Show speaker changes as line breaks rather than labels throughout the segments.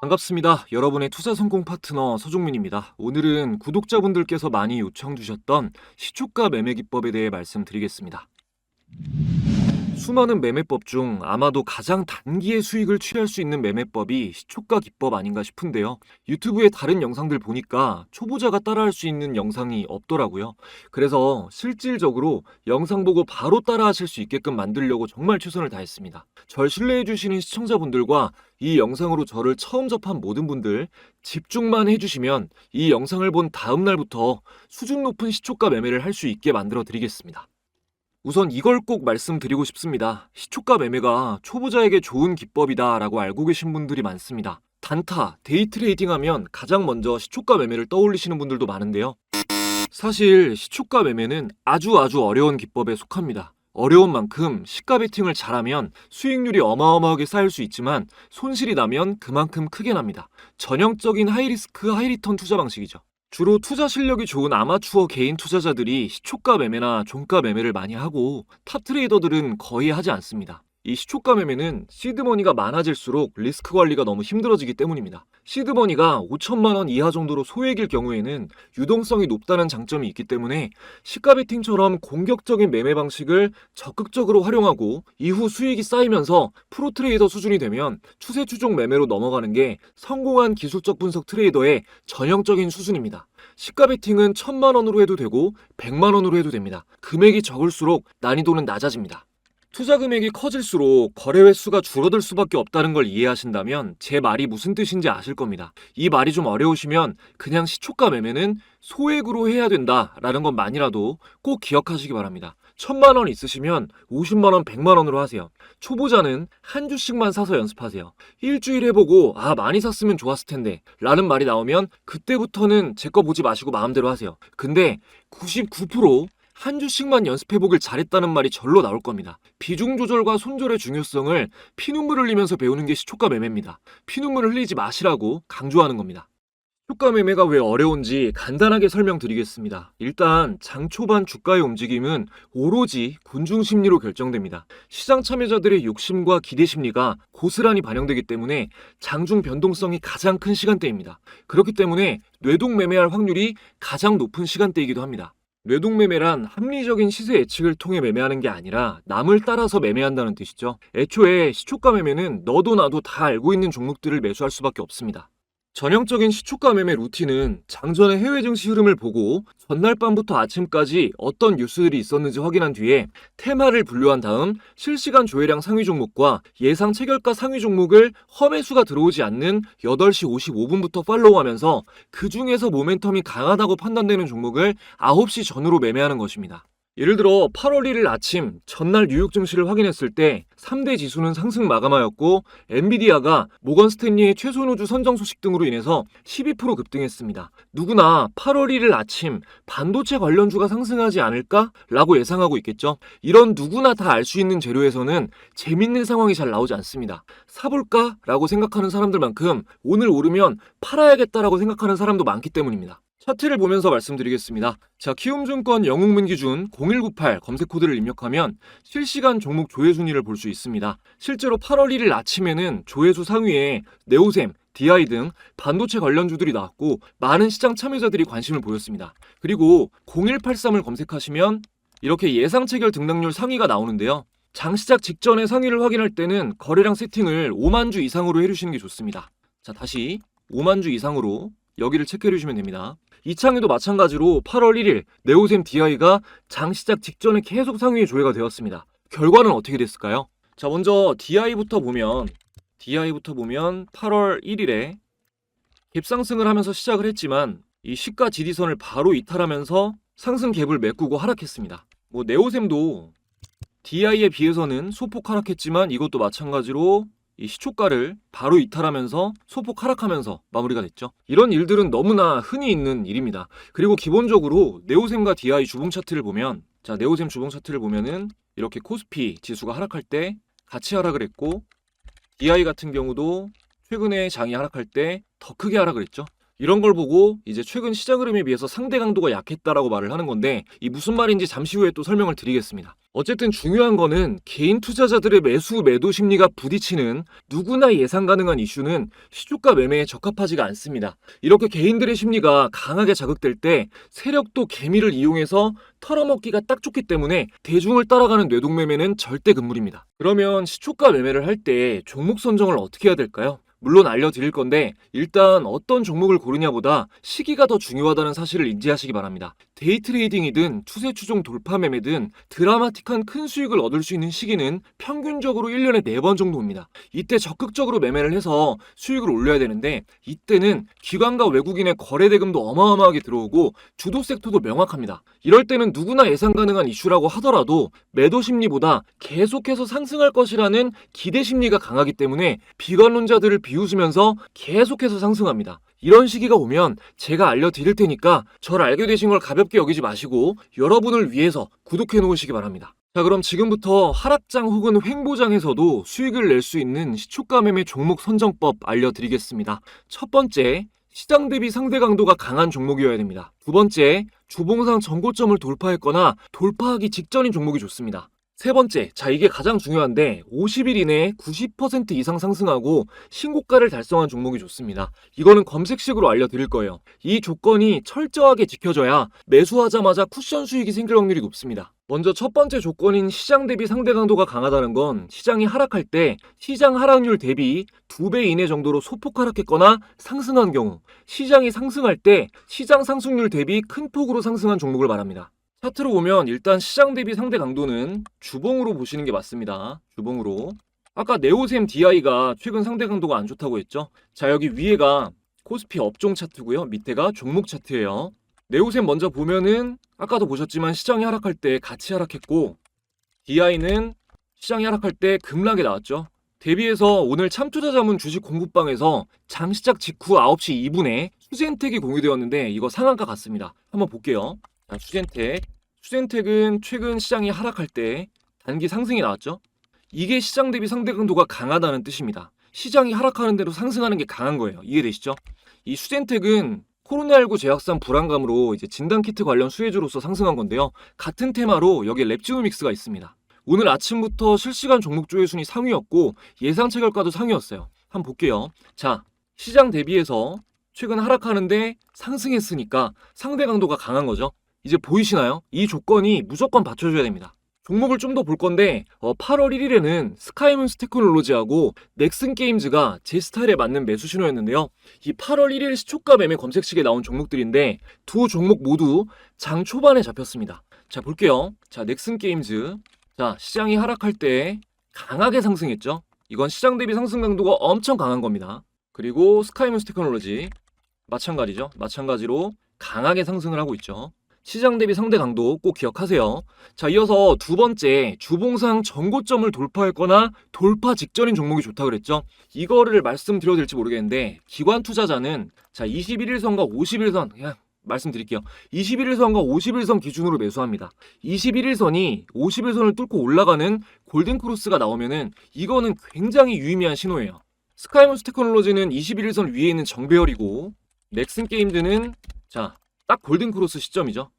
반갑습니다. 여러분의 투자 성공 파트너 서종민입니다. 오늘은 구독자분들께서 많이 요청 주셨던 시초가 매매 기법에 대해 말씀드리겠습니다. 수많은 매매법 중 아마도 가장 단기에 수익을 취할 수 있는 매매법이 시초가 기법 아닌가 싶은데요. 유튜브의 다른 영상들 보니까 초보자가 따라할 수 있는 영상이 없더라고요. 그래서 실질적으로 영상 보고 바로 따라하실 수 있게끔 만들려고 정말 최선을 다했습니다. 절 신뢰해주시는 시청자분들과 이 영상으로 저를 처음 접한 모든 분들 집중만 해주시면 이 영상을 본 다음 날부터 수준 높은 시초가 매매를 할 수 있게 만들어 드리겠습니다. 우선 이걸 꼭 말씀드리고 싶습니다. 시초가 매매가 초보자에게 좋은 기법이다 라고 알고 계신 분들이 많습니다. 단타, 데이 트레이딩 하면 가장 먼저 시초가 매매를 떠올리시는 분들도 많은데요. 사실 시초가 매매는 아주 어려운 기법에 속합니다. 어려운 만큼 시가 베팅을 잘하면 수익률이 어마어마하게 쌓일 수 있지만 손실이 나면 그만큼 크게 납니다. 전형적인 하이리스크 하이리턴 투자 방식이죠. 주로 투자 실력이 좋은 아마추어 개인 투자자들이 시초가 매매나 종가 매매를 많이 하고 탑 트레이더들은 거의 하지 않습니다. 이 시초가 매매는 시드머니가 많아질수록 리스크 관리가 너무 힘들어지기 때문입니다. 시드머니가 5천만 원 이하 정도로 소액일 경우에는 유동성이 높다는 장점이 있기 때문에 시가 베팅처럼 공격적인 매매 방식을 적극적으로 활용하고 이후 수익이 쌓이면서 프로 트레이더 수준이 되면 추세 추종 매매로 넘어가는 게 성공한 기술적 분석 트레이더의 전형적인 수준입니다. 시가 베팅은 1,000만 원으로 해도 되고 100만 원으로 해도 됩니다. 금액이 적을수록 난이도는 낮아집니다. 투자 금액이 커질수록 거래 횟수가 줄어들 수밖에 없다는 걸 이해하신다면 제 말이 무슨 뜻인지 아실 겁니다. 이 말이 좀 어려우시면 그냥 시초가 매매는 소액으로 해야 된다라는 것만이라도 꼭 기억하시기 바랍니다. 1,000만 원 있으시면 50만 원, 100만 원으로 하세요. 초보자는 한 주씩만 사서 연습하세요. 일주일 해보고 많이 샀으면 좋았을 텐데 라는 말이 나오면 그때부터는 제 거 보지 마시고 마음대로 하세요. 근데 99% 한 주씩만 연습해보길 잘했다는 말이 절로 나올 겁니다. 비중 조절과 손절의 중요성을 피눈물 흘리면서 배우는 게 시초가 매매입니다. 피눈물을 흘리지 마시라고 강조하는 겁니다. 시초가 매매가 왜 어려운지 간단하게 설명드리겠습니다. 일단 장 초반 주가의 움직임은 오로지 군중 심리로 결정됩니다. 시장 참여자들의 욕심과 기대 심리가 고스란히 반영되기 때문에 장중 변동성이 가장 큰 시간대입니다. 그렇기 때문에 뇌동 매매할 확률이 가장 높은 시간대이기도 합니다. 뇌동매매란 합리적인 시세 예측을 통해 매매하는 게 아니라 남을 따라서 매매한다는 뜻이죠. 애초에 시초가 매매는 너도 나도 다 알고 있는 종목들을 매수할 수밖에 없습니다. 전형적인 시초가 매매 루틴은 장전의 해외 증시 흐름을 보고 전날 밤부터 아침까지 어떤 뉴스들이 있었는지 확인한 뒤에 테마를 분류한 다음 실시간 조회량 상위 종목과 예상 체결가 상위 종목을 험매수가 들어오지 않는 8시 55분부터 팔로우하면서 그 중에서 모멘텀이 강하다고 판단되는 종목을 9시 전후로 매매하는 것입니다. 예를 들어 8월 1일 아침 전날 뉴욕 증시를 확인했을 때 3대 지수는 상승 마감하였고 엔비디아가 모건 스탠리의 최소노주 선정 소식 등으로 인해서 12% 급등했습니다. 누구나 8월 1일 아침 반도체 관련주가 상승하지 않을까? 라고 예상하고 있겠죠. 이런 누구나 다 알 수 있는 재료에서는 재밌는 상황이 잘 나오지 않습니다. 사볼까? 라고 생각하는 사람들만큼 오늘 오르면 팔아야겠다라고 생각하는 사람도 많기 때문입니다. 차트를 보면서 말씀드리겠습니다. 자, 키움증권 영웅문 기준 0198 검색 코드를 입력하면 실시간 종목 조회 순위를 볼 수 있습니다. 실제로 8월 1일 아침에는 조회수 상위에 네오셈, DI 등 반도체 관련주들이 나왔고 많은 시장 참여자들이 관심을 보였습니다. 그리고 0183을 검색하시면 이렇게 예상 체결 등락률 상위가 나오는데요. 장 시작 직전에 상위를 확인할 때는 거래량 세팅을 5만 주 이상으로 해주시는 게 좋습니다. 자, 다시 5만 주 이상으로 여기를 체크해 주시면 됩니다. 이 창에도 마찬가지로 8월 1일 네오셈 DI가 장 시작 직전에 계속 상위에 조회가 되었습니다. 결과는 어떻게 됐을까요? 자, 먼저 DI부터 보면 8월 1일에 갭상승을 하면서 시작을 했지만 이 시가 지지선을 바로 이탈하면서 상승 갭을 메꾸고 하락했습니다. 네오셈도 DI에 비해서는 소폭 하락했지만 이것도 마찬가지로 이 시초가를 바로 이탈하면서 소폭 하락하면서 마무리가 됐죠. 이런 일들은 너무나 흔히 있는 일입니다. 그리고 기본적으로 네오셈과 DI 주봉 차트를 보면, 자, 네오셈 주봉 차트를 보면은 이렇게 코스피 지수가 하락할 때 같이 하락을 했고 DI 같은 경우도 최근에 장이 하락할 때 더 크게 하락을 했죠. 이런 걸 보고 이제 최근 시장 흐름에 비해서 상대 강도가 약했다라고 말을 하는 건데, 이 무슨 말인지 잠시 후에 또 설명을 드리겠습니다. 어쨌든 중요한 거는 개인 투자자들의 매수 매도 심리가 부딪히는 누구나 예상 가능한 이슈는 시초가 매매에 적합하지가 않습니다. 이렇게 개인들의 심리가 강하게 자극될 때 세력도 개미를 이용해서 털어먹기가 딱 좋기 때문에 대중을 따라가는 뇌동매매는 절대 금물입니다. 그러면 시초가 매매를 할 때 종목 선정을 어떻게 해야 될까요? 물론 알려드릴 건데, 일단 어떤 종목을 고르냐보다 시기가 더 중요하다는 사실을 인지하시기 바랍니다. 데이 트레이딩이든 추세 추종 돌파 매매든 드라마틱한 큰 수익을 얻을 수 있는 시기는 평균적으로 1년에 4번 정도입니다. 이때 적극적으로 매매를 해서 수익을 올려야 되는데, 이때는 기관과 외국인의 거래 대금도 어마어마하게 들어오고 주도 섹터도 명확합니다. 이럴 때는 누구나 예상 가능한 이슈라고 하더라도 매도 심리보다 계속해서 상승할 것이라는 기대 심리가 강하기 때문에 비관론자들을 비웃으면서 계속해서 상승합니다. 이런 시기가 오면 제가 알려드릴 테니까 저를 알게 되신 걸 가볍게 여기지 마시고 여러분을 위해서 구독해 놓으시기 바랍니다. 자, 그럼 지금부터 하락장 혹은 횡보장에서도 수익을 낼 수 있는 시초가 매매 종목 선정법 알려드리겠습니다. 첫 번째, 시장 대비 상대 강도가 강한 종목이어야 됩니다. 두 번째, 주봉상 전고점을 돌파했거나 돌파하기 직전인 종목이 좋습니다. 세 번째, 자, 이게 가장 중요한데 50일 이내에 90% 이상 상승하고 신고가를 달성한 종목이 좋습니다. 이거는 검색식으로 알려드릴 거예요. 이 조건이 철저하게 지켜져야 매수하자마자 쿠션 수익이 생길 확률이 높습니다. 먼저 첫 번째 조건인 시장 대비 상대 강도가 강하다는 건 시장이 하락할 때 시장 하락률 대비 2배 이내 정도로 소폭 하락했거나 상승한 경우, 시장이 상승할 때 시장 상승률 대비 큰 폭으로 상승한 종목을 말합니다. 차트로 보면 일단 시장 대비 상대 강도는 주봉으로 보시는 게 맞습니다. 주봉으로. 아까 네오셈 DI가 최근 상대 강도가 안 좋다고 했죠. 자, 여기 위에가 코스피 업종 차트고요. 밑에가 종목 차트예요. 네오셈 먼저 보면은 아까도 보셨지만 시장이 하락할 때 같이 하락했고, DI는 시장이 하락할 때 급락에 나왔죠. 대비해서 오늘 참투자자문 주식 공부방에서 장 시작 직후 9시 2분에 수젠텍이 공유되었는데 이거 상한가 같습니다. 한번 볼게요. 자, 수젠텍은 최근 시장이 하락할 때 단기 상승이 나왔죠. 이게 시장 대비 상대 강도가 강하다는 뜻입니다. 시장이 하락하는 대로 상승하는 게 강한 거예요. 이해되시죠? 이 수젠텍은 코로나19 제약산 불안감으로 이제 진단키트 관련 수혜주로서 상승한 건데요. 같은 테마로 여기에 랩지노믹스가 있습니다. 오늘 아침부터 실시간 종목 조회 순위 상위였고 예상치 결과도 상위였어요. 한번 볼게요. 자, 시장 대비해서 최근 하락하는데 상승했으니까 상대 강도가 강한 거죠. 이제 보이시나요? 이 조건이 무조건 받쳐줘야 됩니다. 종목을 좀 더 볼 건데 8월 1일에는 스카이문스 테크놀로지하고 넥슨 게임즈가 제 스타일에 맞는 매수 신호였는데요. 이 8월 1일 시초가 매매 검색식에 나온 종목들인데 두 종목 모두 장 초반에 잡혔습니다. 자, 볼게요. 자, 넥슨 게임즈. 자, 시장이 하락할 때 강하게 상승했죠. 이건 시장 대비 상승 강도가 엄청 강한 겁니다. 그리고 스카이문스 테크놀로지 마찬가지죠. 마찬가지로 강하게 상승을 하고 있죠. 시장 대비 상대 강도 꼭 기억하세요. 자, 이어서 두 번째, 주봉상 전고점을 돌파했거나 돌파 직전인 종목이 좋다고 그랬죠. 이거를 말씀드려도 될지 모르겠는데 기관 투자자는 자, 21일선과 50일선 그냥 말씀드릴게요. 21일선과 50일선 기준으로 매수합니다. 21일선이 50일선을 뚫고 올라가는 골든크로스가 나오면은 이거는 굉장히 유의미한 신호예요. 스카이문스 테크놀로지는 21일선 위에 있는 정배열이고 넥슨 게임즈는 자, 딱 골든크로스 시점이죠.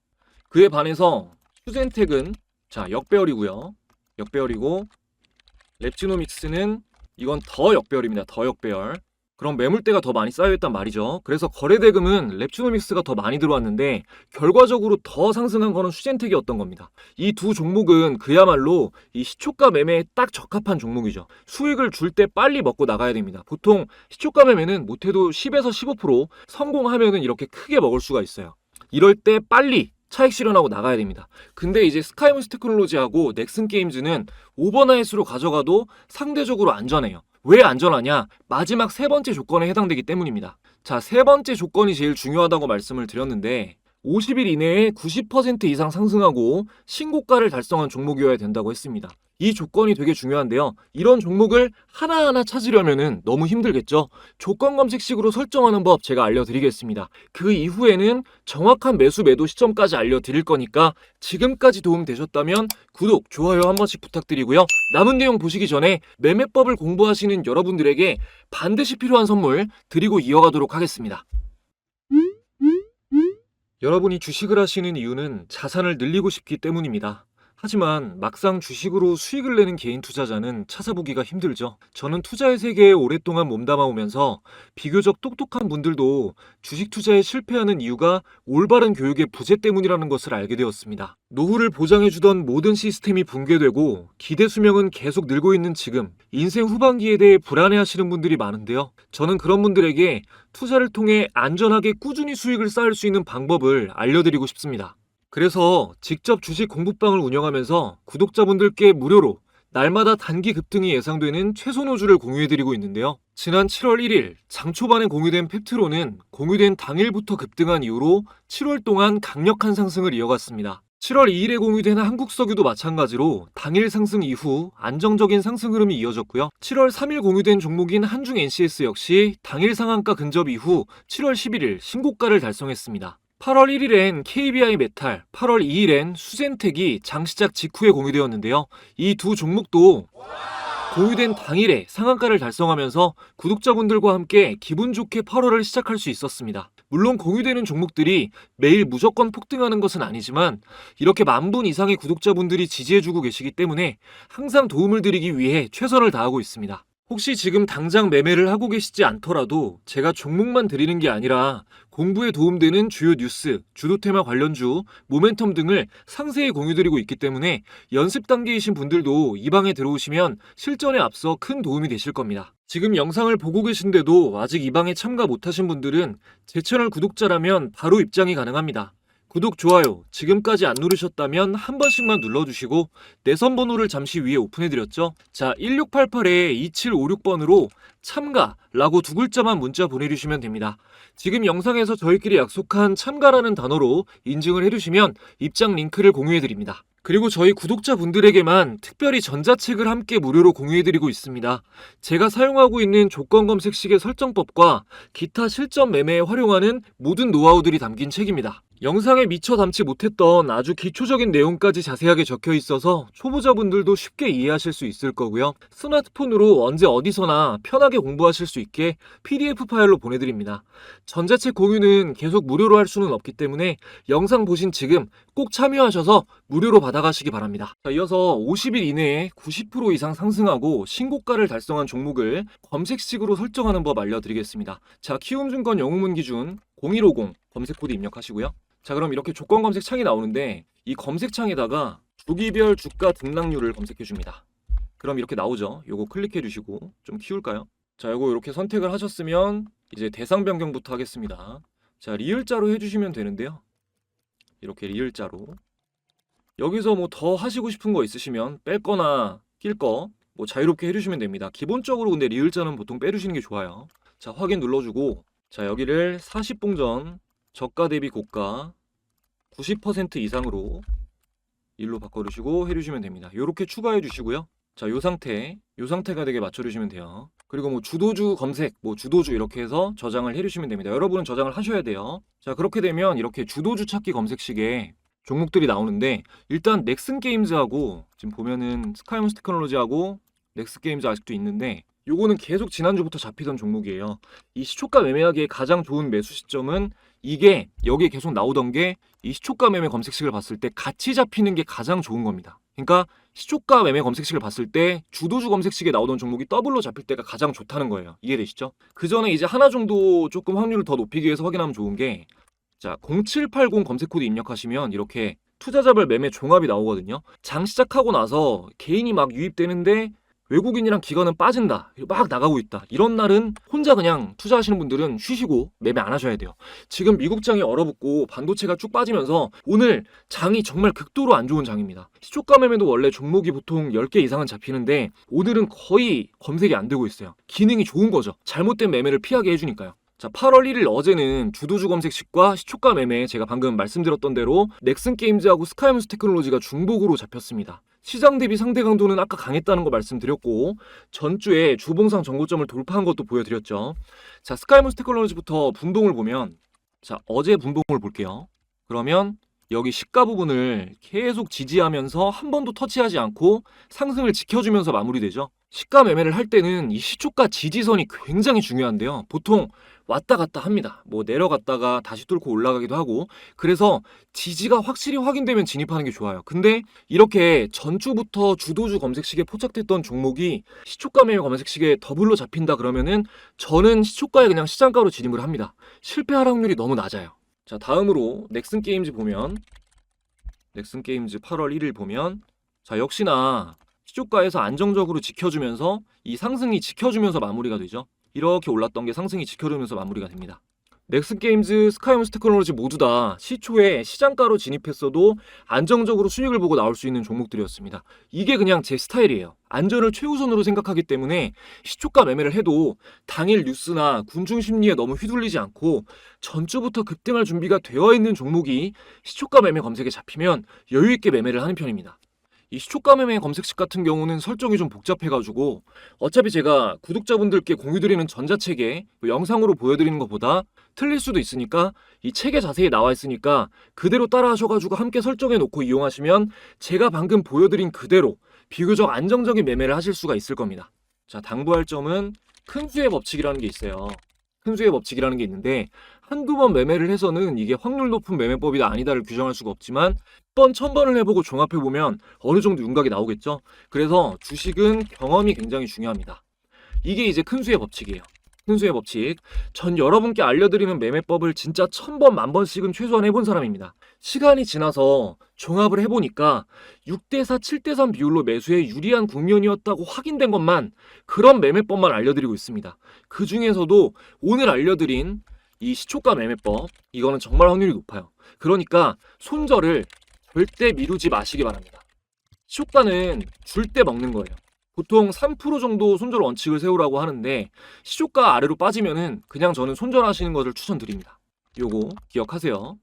그에 반해서 수젠텍은 자, 역배열이고요. 역배열이고 랩지노믹스는 이건 더 역배열입니다. 더 역배열. 그럼 매물대가 더 많이 쌓여있단 말이죠. 그래서 거래대금은 랩지노믹스가 더 많이 들어왔는데 결과적으로 더 상승한 거는 수젠텍이었던 겁니다. 이 두 종목은 그야말로 이 시초가 매매에 딱 적합한 종목이죠. 수익을 줄 때 빨리 먹고 나가야 됩니다. 보통 시초가 매매는 못해도 10에서 15% 성공하면은 이렇게 크게 먹을 수가 있어요. 이럴 때 빨리 차익 실현하고 나가야 됩니다. 근데 이제 스카이문스 테크놀로지하고 넥슨 게임즈는 오버나잇으로 가져가도 상대적으로 안전해요. 왜 안전하냐? 마지막 세 번째 조건에 해당되기 때문입니다. 자, 세 번째 조건이 제일 중요하다고 말씀을 드렸는데 50일 이내에 90% 이상 상승하고 신고가를 달성한 종목이어야 된다고 했습니다. 이 조건이 되게 중요한데요. 이런 종목을 하나하나 찾으려면 너무 힘들겠죠. 조건 검색식으로 설정하는 법 제가 알려드리겠습니다. 그 이후에는 정확한 매수 매도 시점까지 알려드릴 거니까 지금까지 도움 되셨다면 구독, 좋아요 한 번씩 부탁드리고요. 남은 내용 보시기 전에 매매법을 공부하시는 여러분들에게 반드시 필요한 선물 드리고 이어가도록 하겠습니다. 여러분이 주식을 하시는 이유는 자산을 늘리고 싶기 때문입니다. 하지만 막상 주식으로 수익을 내는 개인 투자자는 찾아보기가 힘들죠. 저는 투자의 세계에 오랫동안 몸담아 오면서 비교적 똑똑한 분들도 주식 투자에 실패하는 이유가 올바른 교육의 부재 때문이라는 것을 알게 되었습니다. 노후를 보장해주던 모든 시스템이 붕괴되고 기대 수명은 계속 늘고 있는 지금, 인생 후반기에 대해 불안해하시는 분들이 많은데요. 저는 그런 분들에게 투자를 통해 안전하게 꾸준히 수익을 쌓을 수 있는 방법을 알려드리고 싶습니다. 그래서 직접 주식 공부방을 운영하면서 구독자분들께 무료로 날마다 단기 급등이 예상되는 최소 노주를 공유해드리고 있는데요. 지난 7월 1일 장 초반에 공유된 팩트로는 공유된 당일부터 급등한 이후로 7월 동안 강력한 상승을 이어갔습니다. 7월 2일에 공유된 한국석유도 마찬가지로 당일 상승 이후 안정적인 상승 흐름이 이어졌고요. 7월 3일 공유된 종목인 한중 NCS 역시 당일 상한가 근접 이후 7월 11일 신고가를 달성했습니다. 8월 1일엔 KBI 메탈, 8월 2일엔 수젠텍이 장 시작 직후에 공유되었는데요. 이 두 종목도 공유된 당일에 상한가를 달성하면서 구독자분들과 함께 기분 좋게 8월을 시작할 수 있었습니다. 물론 공유되는 종목들이 매일 무조건 폭등하는 것은 아니지만 이렇게 10,000분 이상의 구독자분들이 지지해주고 계시기 때문에 항상 도움을 드리기 위해 최선을 다하고 있습니다. 혹시 지금 당장 매매를 하고 계시지 않더라도 제가 종목만 드리는 게 아니라 공부에 도움되는 주요 뉴스, 주도 테마 관련주, 모멘텀 등을 상세히 공유드리고 있기 때문에 연습 단계이신 분들도 이 방에 들어오시면 실전에 앞서 큰 도움이 되실 겁니다. 지금 영상을 보고 계신데도 아직 이 방에 참가 못하신 분들은 제 채널 구독자라면 바로 입장이 가능합니다. 구독, 좋아요 지금까지 안 누르셨다면 한 번씩만 눌러주시고 내선 번호를 잠시 위에 오픈해드렸죠. 자, 1688-2756번으로 참가라고 두 글자만 문자 보내주시면 됩니다. 지금 영상에서 저희끼리 약속한 참가라는 단어로 인증을 해주시면 입장 링크를 공유해드립니다. 그리고 저희 구독자분들에게만 특별히 전자책을 함께 무료로 공유해드리고 있습니다. 제가 사용하고 있는 조건 검색 시계 설정법과 기타 실전 매매에 활용하는 모든 노하우들이 담긴 책입니다. 영상에 미처 담지 못했던 아주 기초적인 내용까지 자세하게 적혀 있어서 초보자분들도 쉽게 이해하실 수 있을 거고요. 스마트폰으로 언제 어디서나 편하게 공부하실 수 있게 PDF 파일로 보내드립니다. 전자책 공유는 계속 무료로 할 수는 없기 때문에 영상 보신 지금 꼭 참여하셔서 무료로 받아가시기 바랍니다. 자, 이어서 50일 이내에 90% 이상 상승하고 신고가를 달성한 종목을 검색식으로 설정하는 법 알려드리겠습니다. 자, 키움증권 영웅문 기준 0150 검색 코드 입력하시고요. 자, 그럼 이렇게 조건 검색 창이 나오는데 이 검색창에다가 주기별 주가 등락률을 검색해 줍니다. 그럼 이렇게 나오죠. 요거 클릭해 주시고 좀 키울까요? 자, 요거 이렇게 선택을 하셨으면 이제 대상 변경부터 하겠습니다. 자, 리을자로 해주시면 되는데요. 이렇게 리을자로. 여기서 뭐 더 하시고 싶은 거 있으시면 뺄 거나 낄 거 뭐 자유롭게 해주시면 됩니다. 기본적으로 근데 리을자는 보통 빼주시는 게 좋아요. 자, 확인 눌러주고 자, 여기를 40봉전 저가 대비 고가 90% 이상으로 일로 바꿔주시고 해주시면 됩니다. 요렇게 추가해 주시고요. 자, 요 상태가 되게 맞춰주시면 돼요. 그리고 뭐 주도주 검색, 뭐 주도주 이렇게 해서 저장을 해주시면 됩니다. 여러분은 저장을 하셔야 돼요. 자, 그렇게 되면 이렇게 주도주 찾기 검색식에 종목들이 나오는데 일단 넥슨 게임즈하고 지금 보면은 스카이문스 테크놀로지하고 넥스 게임즈 아직도 있는데 요거는 계속 지난주부터 잡히던 종목이에요. 이 시초가 매매하기에 가장 좋은 매수 시점은 이게 여기에 계속 나오던 게 이 시초가 매매 검색식을 봤을 때 같이 잡히는 게 가장 좋은 겁니다. 그러니까 시초가 매매 검색식을 봤을 때 주도주 검색식에 나오던 종목이 더블로 잡힐 때가 가장 좋다는 거예요. 이해되시죠? 그 전에 이제 하나 정도 조금 확률을 더 높이기 위해서 확인하면 좋은 게 자, 0780 검색 코드 입력하시면 이렇게 투자자별 매매 종합이 나오거든요. 장 시작하고 나서 개인이 막 유입되는데 외국인이랑 기관은 빠진다, 막 나가고 있다, 이런 날은 혼자 그냥 투자하시는 분들은 쉬시고 매매 안 하셔야 돼요. 지금 미국 장이 얼어붙고 반도체가 쭉 빠지면서 오늘 장이 정말 극도로 안 좋은 장입니다. 시초가 매매도 원래 종목이 보통 10개 이상은 잡히는데 오늘은 거의 검색이 안 되고 있어요. 기능이 좋은 거죠. 잘못된 매매를 피하게 해주니까요. 자, 8월 1일 어제는 주도주 검색식과 시초가 매매 제가 방금 말씀드렸던 대로 넥슨 게임즈하고 스카이문스 테크놀로지가 중복으로 잡혔습니다. 시장 대비 상대 강도는 아까 강했다는 거 말씀드렸고 전주에 주봉상 전고점을 돌파한 것도 보여드렸죠. 자, 스카이문스 테크놀로지부터 분봉을 보면 자, 어제 분봉을 볼게요. 그러면 여기 시가 부분을 계속 지지하면서 한 번도 터치하지 않고 상승을 지켜주면서 마무리되죠. 시가 매매를 할 때는 이 시초가 지지선이 굉장히 중요한데요. 보통 왔다 갔다 합니다. 뭐 내려갔다가 다시 뚫고 올라가기도 하고, 그래서 지지가 확실히 확인되면 진입하는 게 좋아요. 근데 이렇게 전주부터 주도주 검색식에 포착됐던 종목이 시초가 매매 검색식에 더블로 잡힌다 그러면은 저는 시초가에 그냥 시장가로 진입을 합니다. 실패할 확률이 너무 낮아요. 자, 다음으로 넥슨 게임즈 보면, 넥슨 게임즈 8월 1일 보면, 자, 역시나 시초가에서 안정적으로 지켜주면서 이 상승이 지켜주면서 마무리가 되죠. 이렇게 올랐던 게 상승이 지켜주면서 마무리가 됩니다. 넥슨게임즈, 스카이문스 테크놀로지 모두 다 시초에 시장가로 진입했어도 안정적으로 수익을 보고 나올 수 있는 종목들이었습니다. 이게 그냥 제 스타일이에요. 안전을 최우선으로 생각하기 때문에 시초가 매매를 해도 당일 뉴스나 군중 심리에 너무 휘둘리지 않고 전주부터 급등할 준비가 되어 있는 종목이 시초가 매매 검색에 잡히면 여유 있게 매매를 하는 편입니다. 이 시초가 매매 검색식 같은 경우는 설정이 좀 복잡해가지고 어차피 제가 구독자분들께 공유드리는 전자책에 영상으로 보여드리는 것보다 틀릴 수도 있으니까 이 책에 자세히 나와 있으니까 그대로 따라 하셔가지고 함께 설정해 놓고 이용하시면 제가 방금 보여드린 그대로 비교적 안정적인 매매를 하실 수가 있을 겁니다. 자, 당부할 점은 큰 수의 법칙이라는 게 있어요. 큰 수의 법칙이라는 게 있는데 한두 번 매매를 해서는 이게 확률 높은 매매법이다 아니다를 규정할 수가 없지만 10번, 1000번을 해보고 종합해보면 어느 정도 윤곽이 나오겠죠. 그래서 주식은 경험이 굉장히 중요합니다. 이게 이제 큰 수의 법칙이에요. 큰 수의 법칙. 전 여러분께 알려드리는 매매법을 진짜 1000번, 10,000번씩은 최소한 해본 사람입니다. 시간이 지나서 종합을 해보니까 6대4, 7대3 비율로 매수에 유리한 국면이었다고 확인된 것만 그런 매매법만 알려드리고 있습니다. 그 중에서도 오늘 알려드린 이 시초가 매매법, 이거는 정말 확률이 높아요. 그러니까 손절을 절대 미루지 마시기 바랍니다. 시초가는 줄 때 먹는 거예요. 보통 3% 정도 손절 원칙을 세우라고 하는데 시초가 아래로 빠지면은 그냥 저는 손절하시는 것을 추천드립니다. 요거 기억하세요.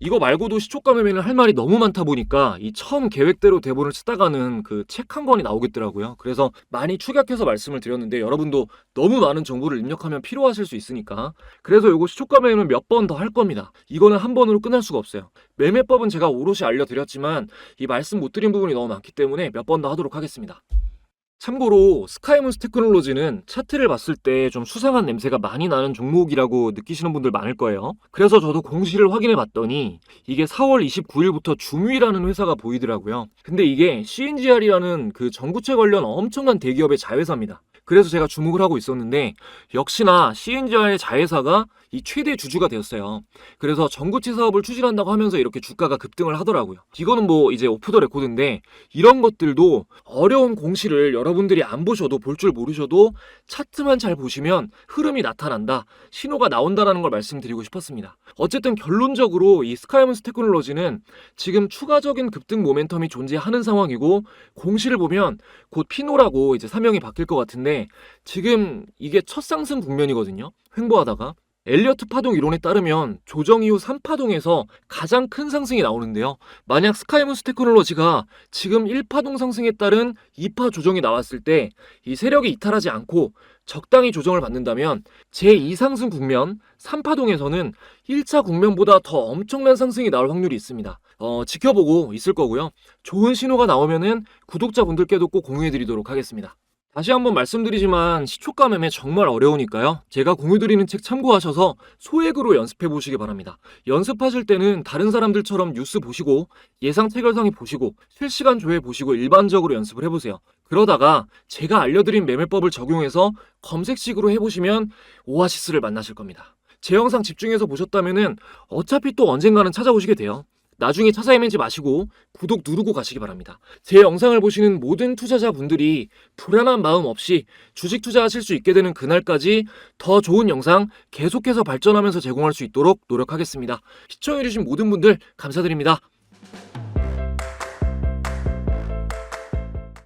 이거 말고도 시초가 매매는 할 말이 너무 많다 보니까 이 처음 계획대로 대본을 쓰다가는 그 책 한 권이 나오겠더라고요. 그래서 많이 축약해서 말씀을 드렸는데 여러분도 너무 많은 정보를 입력하면 피로하실 수 있으니까 그래서 요거 시초가 매매는 몇 번 더 할 겁니다. 이거는 한 번으로 끝날 수가 없어요. 매매법은 제가 오롯이 알려드렸지만 이 말씀 못 드린 부분이 너무 많기 때문에 몇 번 더 하도록 하겠습니다. 참고로 스카이문스 테크놀로지는 차트를 봤을 때 좀 수상한 냄새가 많이 나는 종목이라고 느끼시는 분들 많을 거예요. 그래서 저도 공시를 확인해 봤더니 이게 4월 29일부터 줌위라는 회사가 보이더라고요. 근데 이게 CNGR이라는 그 전구체 관련 엄청난 대기업의 자회사입니다. 그래서 제가 주목을 하고 있었는데 역시나 CNGR의 자회사가 이 최대 주주가 되었어요. 그래서 전구체 사업을 추진한다고 하면서 이렇게 주가가 급등을 하더라고요. 이거는 뭐 이제 오프 더 레코드인데 이런 것들도 어려운 공시를 여러분들이 안 보셔도 볼 줄 모르셔도 차트만 잘 보시면 흐름이 나타난다, 신호가 나온다라는 걸 말씀드리고 싶었습니다. 어쨌든 결론적으로 이 스카이문스 테크놀로지는 지금 추가적인 급등 모멘텀이 존재하는 상황이고 공시를 보면 곧 피노라고 이제 사명이 바뀔 것 같은데 지금 이게 첫 상승 국면이거든요. 횡보하다가 엘리어트 파동 이론에 따르면 조정 이후 3파동에서 가장 큰 상승이 나오는데요. 만약 스카이문스 테크놀로지가 지금 1파동 상승에 따른 2파 조정이 나왔을 때 이 세력이 이탈하지 않고 적당히 조정을 받는다면 제2상승 국면 3파동에서는 1차 국면보다 더 엄청난 상승이 나올 확률이 있습니다. 지켜보고 있을 거고요. 좋은 신호가 나오면은 구독자분들께도 꼭 공유해드리도록 하겠습니다. 다시 한번 말씀드리지만 시초가 매매 정말 어려우니까요. 제가 공유드리는 책 참고하셔서 소액으로 연습해 보시기 바랍니다. 연습하실 때는 다른 사람들처럼 뉴스 보시고 예상 체결상에 보시고 실시간 조회 보시고 일반적으로 연습을 해보세요. 그러다가 제가 알려드린 매매법을 적용해서 검색식으로 해보시면 오아시스를 만나실 겁니다. 제 영상 집중해서 보셨다면은 어차피 또 언젠가는 찾아오시게 돼요. 나중에 찾아 헤매지 마시고 구독 누르고 가시기 바랍니다. 제 영상을 보시는 모든 투자자분들이 불안한 마음 없이 주식 투자하실 수 있게 되는 그날까지 더 좋은 영상 계속해서 발전하면서 제공할 수 있도록 노력하겠습니다. 시청해주신 모든 분들 감사드립니다.